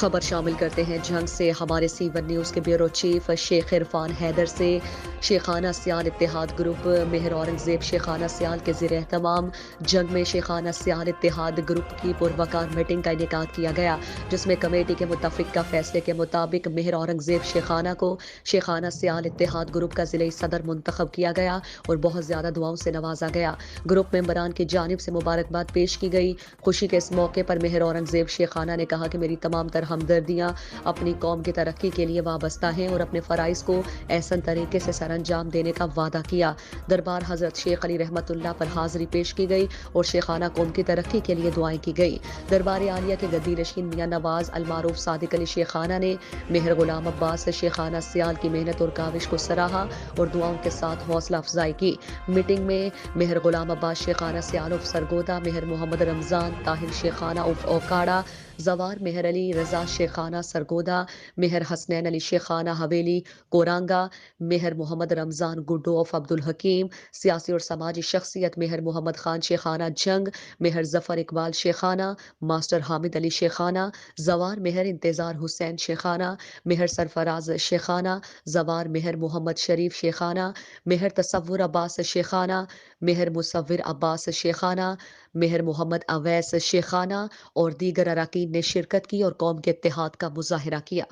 خبر شامل کرتے ہیں جنگ سے ہمارے سی 1 نیوز کے بیورو چیف شیخ عرفان حیدر سے۔ شیخانہ سیال اتحاد گروپ مہر اورنگزیب شیخانہ سیال کے زیر اہتمام جنگ میں شیخانہ سیال اتحاد گروپ کی پروقار میٹنگ کا انعقاد کیا گیا، جس میں کمیٹی کے متفقہ فیصلے کے مطابق مہر اورنگزیب شیخانہ کو شیخانہ سیال اتحاد گروپ کا ضلعی صدر منتخب کیا گیا اور بہت زیادہ دعاؤں سے نوازا گیا۔ گروپ ممبران کی جانب سے مبارکباد پیش کی گئی۔ خوشی کے اس موقع پر مہر اورنگزیب شیخانہ نے کہا کہ میری تمام ہمدردیاں اپنی قوم کی ترقی کے لیے وابستہ ہیں اور اپنے فرائض کو احسن طریقے سے سر انجام دینے کا وعدہ کیا۔ دربار حضرت شیخ علی رحمت اللہ پر حاضری پیش کی گئی اور شیخانہ قوم کی ترقی کے لیے دعائیں کی گئی۔ دربار عالیہ کے گدی نشین میاں نواز المعروف صادق علی شیخانہ نے مہر غلام عباس شیخانہ سیال کی محنت اور کاوش کو سراہا اور دعاؤں کے ساتھ حوصلہ افزائی کی۔ میٹنگ میں مہر غلام عباس شیخانہ سیال اف سرگودا، مہر محمد رمضان طاہر شیخانہ اف اوکاڑا، زوار مہر علی رضا شیخانہ سرگودا، مہر حسنین علی شیخانہ حویلی کورانگا، مہر محمد رمضان گڈو اف عبدالحکیم، سیاسی اور سماجی شخصیت مہر محمد خان شیخانہ جنگ، مہر ظفر اقبال شیخانہ، ماسٹر حامد علی شیخانہ، زوار مہر انتظار حسین شیخانہ، مہر سرفراز شیخانہ، زوار مہر محمد شریف شیخانہ، مہر تصور عباس شیخانہ، مہر مصور عباس شیخانہ، مہر محمد اویس شیخانہ اور دیگر اراکین نے شرکت کی اور قوم کے اتحاد کا مظاہرہ کیا۔